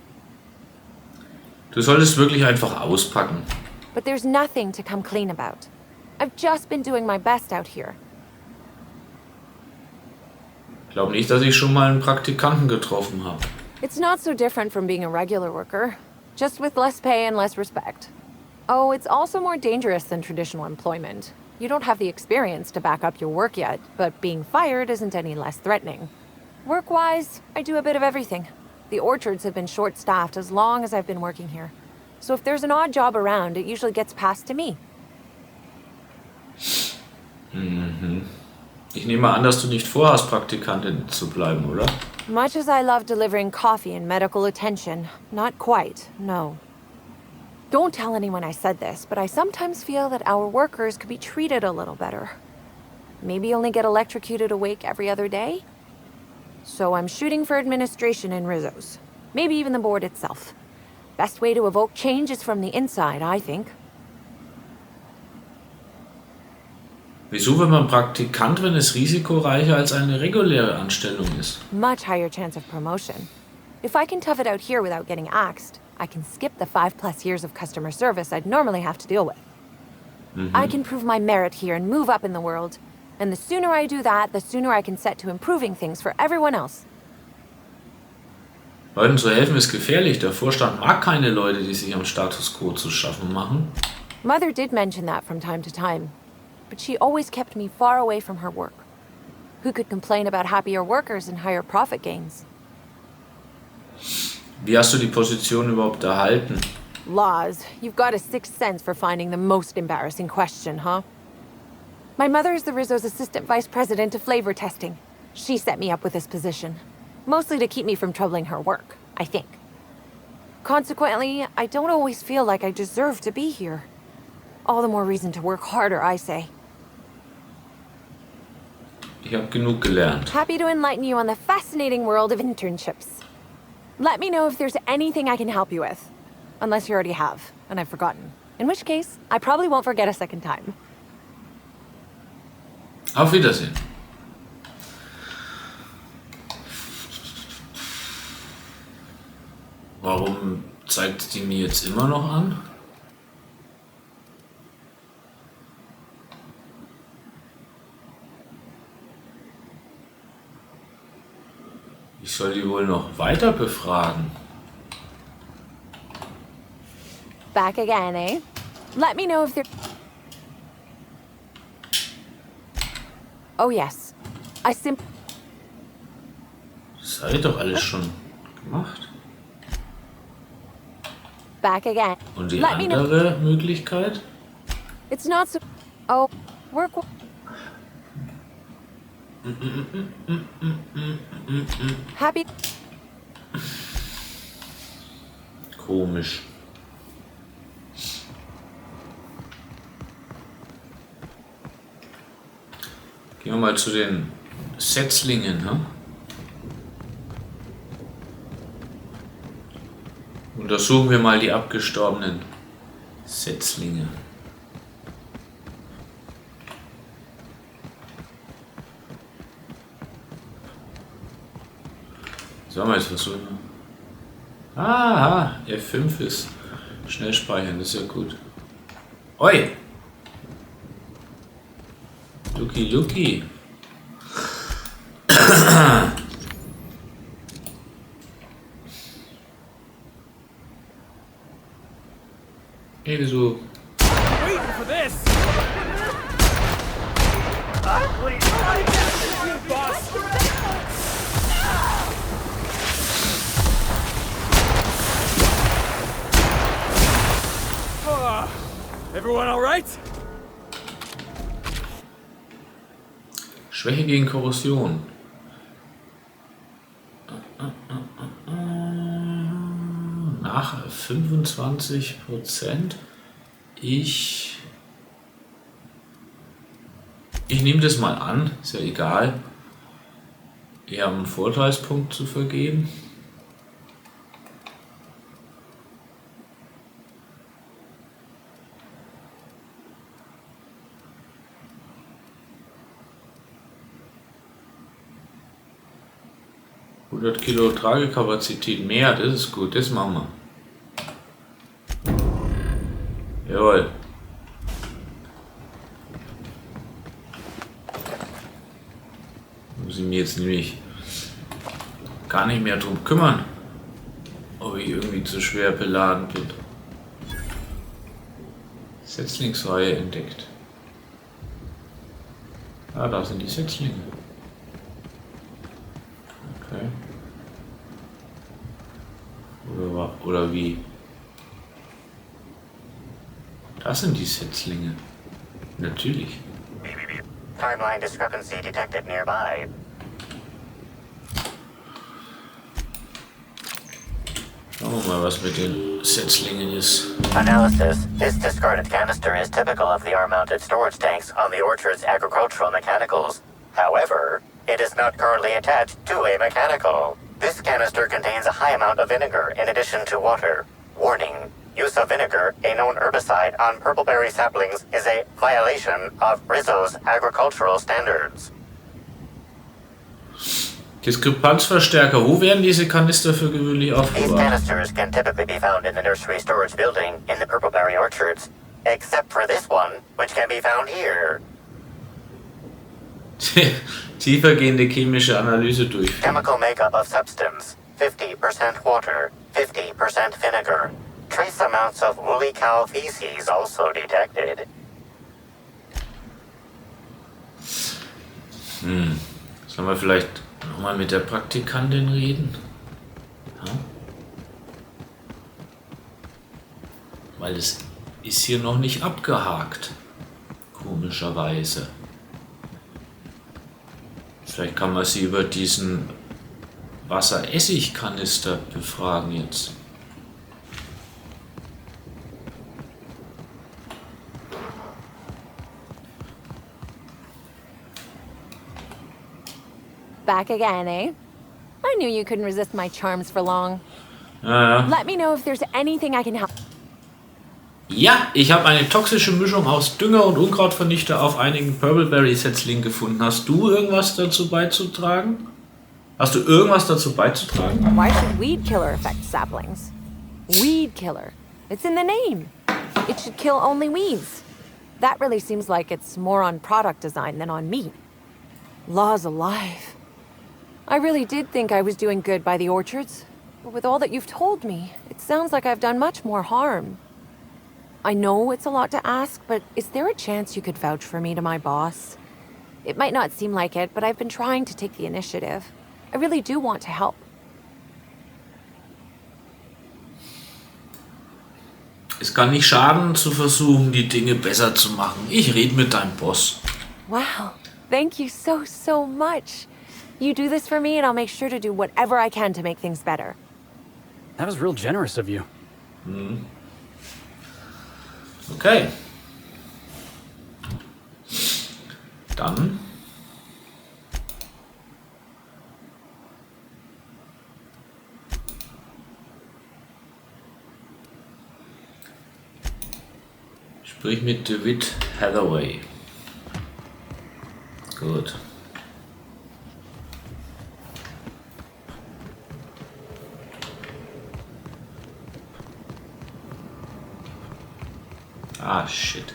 [SPEAKER 1] Du solltest wirklich einfach auspacken.
[SPEAKER 10] But there's nothing to come clean about. I've just been doing my best out here.
[SPEAKER 1] Glaub nicht, dass ich schon mal einen Praktikanten getroffen habe.
[SPEAKER 10] It's not so different from being a regular worker, just with less pay and less respect. Oh, it's also more dangerous than traditional employment. You don't have the experience to back up your work yet, but being fired isn't any less threatening. Work-wise, I do a bit of everything. The orchards have been short-staffed as long as I've been working here. So if there's an odd job around, it usually gets passed to me.
[SPEAKER 1] Ich nehme an, dass du nicht vorhast, Praktikantin zu bleiben, oder?
[SPEAKER 10] Much as I love delivering coffee and medical attention, not quite, no. Don't tell anyone I said this, but I sometimes feel that our workers could be treated a little better. Maybe only get electrocuted awake every other day? So I'm shooting for administration in Rizzo's. Maybe even the board itself. Best way to evoke change is from the inside, I think.
[SPEAKER 1] Wieso wird man Praktikant, wenn es risikoreicher als eine reguläre Anstellung ist?
[SPEAKER 10] Much higher chance of promotion. If I can tough it out here without getting axed, I can skip the 5+ years of customer service I'd normally have to deal with. I can prove my merit here and move up in the world. And the sooner I do that, the sooner I can set to improving things for everyone else.
[SPEAKER 1] Leuten zu helfen ist gefährlich. Der Vorstand mag keine Leute, die sich am Status quo zu schaffen machen.
[SPEAKER 10] Mother did mention that from time to time, but she always kept me far away from her work. Who could complain about happier workers and higher profit gains?
[SPEAKER 1] Wie hast du die Position überhaupt erhalten?
[SPEAKER 10] Laws, you've got a sixth sense for finding the most embarrassing question, huh? My mother is the Rizzo's assistant vice president of flavor testing. She set me up with this position, mostly to keep me from troubling her work, I think. Consequently, I don't always feel like I deserve to be here. All the more reason to work harder, I say.
[SPEAKER 1] Ich habe genug gelernt.
[SPEAKER 10] Happy to enlighten you on the fascinating world of internships. Let me know if there's anything I can help you with. Unless you already have, and I've forgotten. In which case, I probably won't forget a second time.
[SPEAKER 1] Auf Wiedersehen. Warum zeigt die mir jetzt immer noch an? Ich soll die wohl noch weiter befragen.
[SPEAKER 10] Back again, eh? Let me know if there... Oh yes.
[SPEAKER 1] Das habe ich doch alles schon gemacht.
[SPEAKER 10] Back again.
[SPEAKER 1] Und die
[SPEAKER 10] Let me know.
[SPEAKER 1] andere Möglichkeit?
[SPEAKER 10] It's not so... Oh, work... Happy...
[SPEAKER 1] Komisch. Gehen wir mal zu den Setzlingen, ne? Untersuchen wir mal die abgestorbenen Setzlinge. Sollen wir jetzt versuchen? Aha, F5 ist schnell speichern, das ist ja gut. Oi! Lucky Lucky. Ebenso.
[SPEAKER 7] Waiting for this. Boss. Everyone all right?
[SPEAKER 1] Schwäche gegen Korrosion. Nach 25%. Ich nehme das mal an, ist ja egal. Wir haben einen Vorteilspunkt zu vergeben. Kilo Tragekapazität mehr, das ist gut, das machen wir. Jawohl. Muss ich mich jetzt nämlich gar nicht mehr drum kümmern, ob ich irgendwie zu schwer beladen bin. Setzlingsreihe entdeckt. Ah, da sind die Setzlinge. Okay. Oder wie? Das sind die Setzlinge. Natürlich.
[SPEAKER 4] Timeline discrepancy detected nearby.
[SPEAKER 1] Schauen wir mal, was mit den Setzlingen ist.
[SPEAKER 4] Analysis. This discarded canister is typical of the R-mounted storage tanks on the orchard's agricultural mechanicals. However, it is not currently attached to a mechanical. This canister contains a high amount of vinegar in addition to water. Warning. Use of vinegar, a known herbicide, on purpleberry saplings is a violation of Rizzo's agricultural standards.
[SPEAKER 1] Diskrepanzverstärker. Wo werden diese Kanister für gewöhnlich
[SPEAKER 4] These
[SPEAKER 1] aufbewahrt?
[SPEAKER 4] canisters can typically be found in the nursery storage building in the purpleberry orchards, except for this one, which can be found here.
[SPEAKER 1] Tiefergehende chemische Analyse durchführen.
[SPEAKER 4] Chemical makeup of substance, 50% water, 50% vinegar. Trace amounts of woolly cow feces also detected.
[SPEAKER 1] Sollen wir vielleicht nochmal mit der Praktikantin reden? Ja? Weil es ist hier noch nicht abgehakt. Komischerweise. Vielleicht kann man sie über diesen Wasser-Essig-Kanister befragen jetzt.
[SPEAKER 10] Back again, eh? I knew you couldn't resist my charms for long.
[SPEAKER 1] Ja.
[SPEAKER 10] Let me know if there's anything I can help.
[SPEAKER 1] Ja, ich habe eine toxische Mischung aus Dünger und Unkrautvernichter auf einigen Purpleberry-Setzlingen gefunden. Hast du irgendwas dazu beizutragen? Hast du irgendwas dazu beizutragen?
[SPEAKER 10] Why should weed killer affect saplings? Weed killer. It's in the name. It should kill only weeds. That really seems like it's more on product design than on meat. Law's alive. I really did think I was doing good by the orchards. But with all that you've told me, it sounds like I've done much more harm. I know it's a lot to ask, but is there a chance you could vouch for me to my boss? It might not seem like it, but I've been trying to take the initiative. I really do want to help.
[SPEAKER 1] Es kann nicht schaden, zu versuchen, die Dinge besser zu machen. Ich rede mit deinem Boss.
[SPEAKER 10] Wow. Thank you so much. You do this for me and I'll make sure to do whatever I can to make things better.
[SPEAKER 3] That was real generous of you.
[SPEAKER 1] Okay. Dann Sprich mit David Hathaway. Gut. Ah, shit.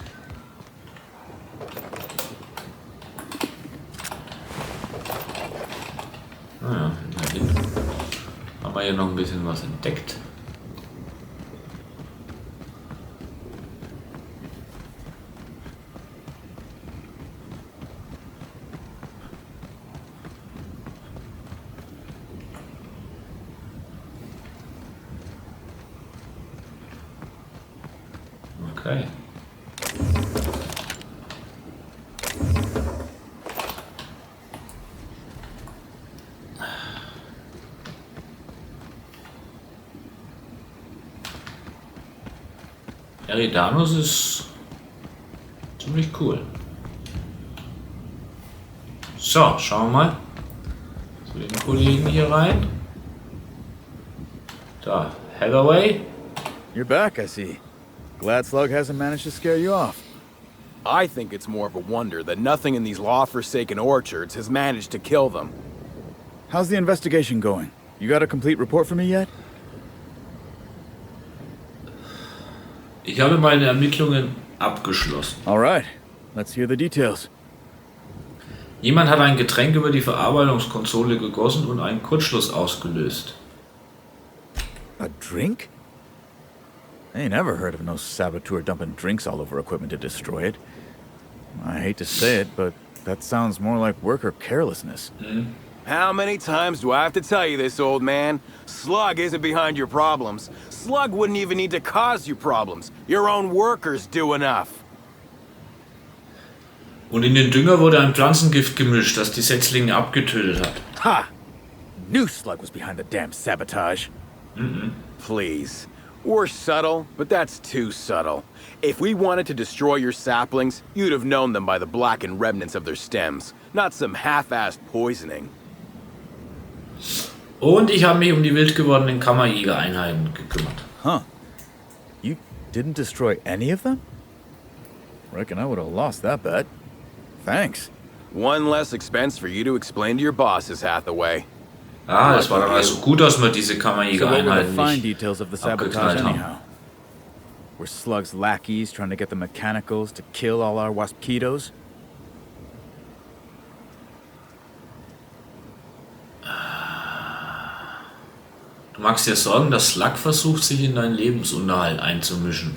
[SPEAKER 1] Naja, immerhin haben wir hier noch ein bisschen was entdeckt. Okay. Eridanos ist ziemlich cool. So, schauen wir mal zu den Kollegen hier rein. Da, Hathaway.
[SPEAKER 11] You're back, I see. Glad Slug hasn't managed to scare you off.
[SPEAKER 12] I think it's more of a wonder that nothing in these law-forsaken orchards has managed to kill them.
[SPEAKER 11] How's the investigation going? You got a complete report for me yet?
[SPEAKER 1] Ich habe meine Ermittlungen abgeschlossen.
[SPEAKER 11] All right, let's hear the details.
[SPEAKER 1] Jemand hat ein Getränk über die Verarbeitungskonsole gegossen und einen Kurzschluss ausgelöst.
[SPEAKER 11] A drink? I ain't never heard of no saboteur dumping drinks all over equipment to destroy it. I hate to say it, but that sounds more like worker carelessness.
[SPEAKER 12] How many times do I have to tell you this, old man? Slug isn't behind your problems. Slug wouldn't even need to cause you problems. Your own workers do enough.
[SPEAKER 1] Und in den Dünger wurde ein Pflanzengift gemischt, das die Setzlinge abgetötet hat.
[SPEAKER 11] Ha! Knew Slug was behind the damn sabotage.
[SPEAKER 12] Please. We're subtle, but that's too subtle. If we wanted to destroy your saplings, you'd have known them by the blackened remnants of their stems, not some half-assed poisoning.
[SPEAKER 1] Und ich habe mich um die wild gewordenen Kammerjägereinheiten gekümmert.
[SPEAKER 11] Huh. You didn't destroy any of them? Reckon I would have lost that bet. Thanks.
[SPEAKER 12] One less expense for you to explain to your bosses, Hathaway.
[SPEAKER 1] Ah, es war dann also gut, dass wir diese
[SPEAKER 11] So what were the
[SPEAKER 1] Kammerjägereinheiten
[SPEAKER 11] fine
[SPEAKER 1] nicht
[SPEAKER 11] details of the sabotage
[SPEAKER 1] abgeknallt haben.
[SPEAKER 11] anyhow? Were Slug's lackeys trying to get the mechanicals to kill all our waspitos?
[SPEAKER 1] Du magst dir sorgen, dass Slug versucht, sich in deinen Lebensunterhalt einzumischen.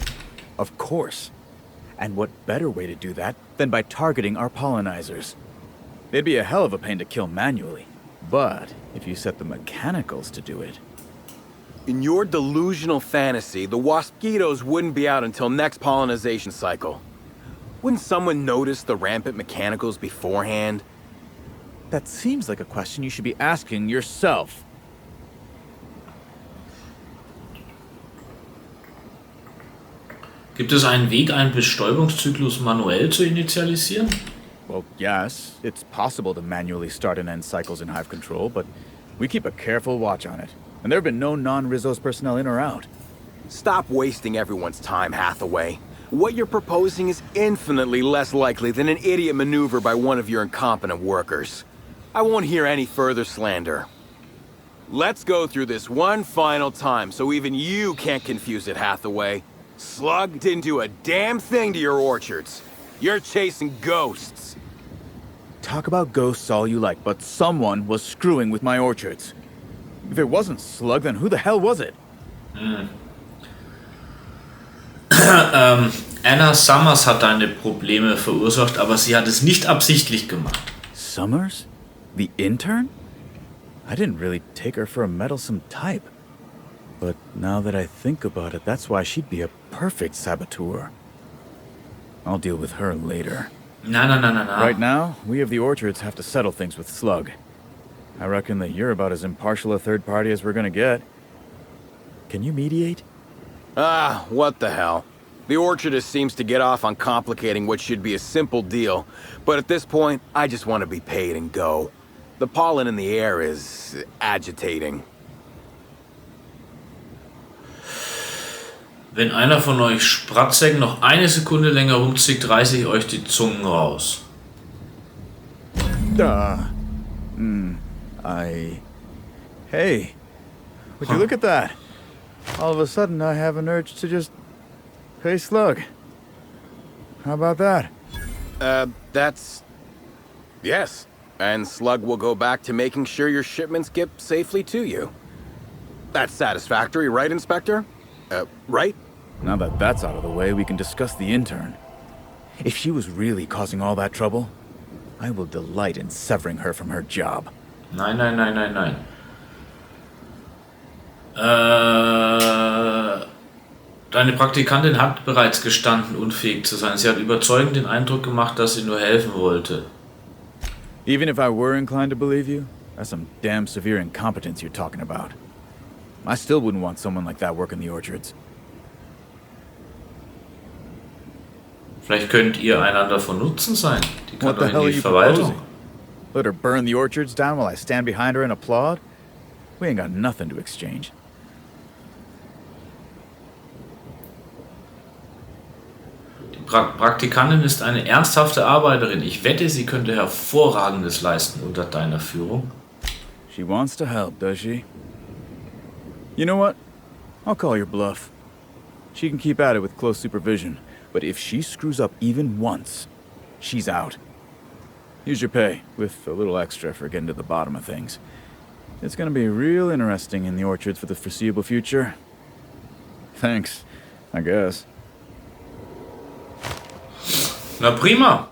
[SPEAKER 11] Of course. And what better way to do that than by targeting our pollinizers? They'd be a hell of a pain to kill manually. But if you set the mechanicals to do it...
[SPEAKER 12] In your delusional fantasy, the waspitos wouldn't be out until next pollinization cycle. Wouldn't someone notice the rampant mechanicals beforehand?
[SPEAKER 11] That seems like a question you should be asking yourself.
[SPEAKER 1] Gibt es einen Weg, einen Bestäubungszyklus manuell zu initialisieren?
[SPEAKER 11] Well, yes, it's possible to manually start and end cycles in Hive Control, but we keep a careful watch on it. And there have been no non-Rizzo's personnel in or out.
[SPEAKER 12] Stop wasting everyone's time, Hathaway. What you're proposing is infinitely less likely than an idiot maneuver by one of your incompetent workers. I won't hear any further slander. Let's go through this one final time so even you can't confuse it, Hathaway. Slug didn't do a damn thing to your orchards. You're chasing ghosts.
[SPEAKER 11] Talk about ghosts all you like, but someone was screwing with my orchards. If it wasn't Slug, then who the hell was it?
[SPEAKER 1] Anna Summers hat deine Probleme verursacht, aber sie hat es nicht absichtlich gemacht.
[SPEAKER 11] Summers? The intern? I didn't really take her for a meddlesome type. But now that I think about it, that's why she'd be a perfect saboteur. I'll deal with her later.
[SPEAKER 1] No.
[SPEAKER 11] Right now, we of the orchards have to settle things with Slug. I reckon that you're about as impartial a third party as we're gonna get. Can you mediate?
[SPEAKER 12] Ah, what the hell. The orchardist seems to get off on complicating what should be a simple deal, but at this point, I just want to be paid and go. The pollen in the air is agitating.
[SPEAKER 1] Wenn einer von euch Spratzsäcken noch eine Sekunde länger rumzickt, reiße ich euch die Zungen raus.
[SPEAKER 11] Hey, would you look at that? All of a sudden I have an urge to just pay Slug. How about that?
[SPEAKER 12] Yes. And Slug will go back to making sure your shipments get safely to you. That's satisfactory, right, Inspector? Right?
[SPEAKER 11] Now that that's out of the way, we can discuss the intern. If she was really causing all that trouble, I will delight in severing her from her job.
[SPEAKER 1] Nein. Deine Praktikantin hat bereits gestanden, unfähig zu sein. Sie hat überzeugend den Eindruck gemacht, dass sie nur helfen wollte.
[SPEAKER 11] Even if I were inclined to believe you, that's some damn severe incompetence you're talking about. I still wouldn't want someone like that working the orchards.
[SPEAKER 1] Vielleicht könnt ihr einander von Nutzen sein. Die kann
[SPEAKER 11] What the
[SPEAKER 1] doch
[SPEAKER 11] hell
[SPEAKER 1] in
[SPEAKER 11] are
[SPEAKER 1] die
[SPEAKER 11] you
[SPEAKER 1] Verwaltung.
[SPEAKER 11] proposing? Let her burn the orchards down while I stand behind her and applaud? We ain't got nothing to exchange.
[SPEAKER 1] Die Praktikantin ist eine ernsthafte Arbeiterin. Ich wette, sie könnte Hervorragendes leisten unter deiner Führung.
[SPEAKER 11] She wants to help, does she? You know what? I'll call your bluff. She can keep at it with close supervision, but if she screws up even once, she's out. Here's your pay, with a little extra for getting to the bottom of things. It's gonna be real interesting in the orchards for the foreseeable future. Thanks, I guess.
[SPEAKER 1] Na prima.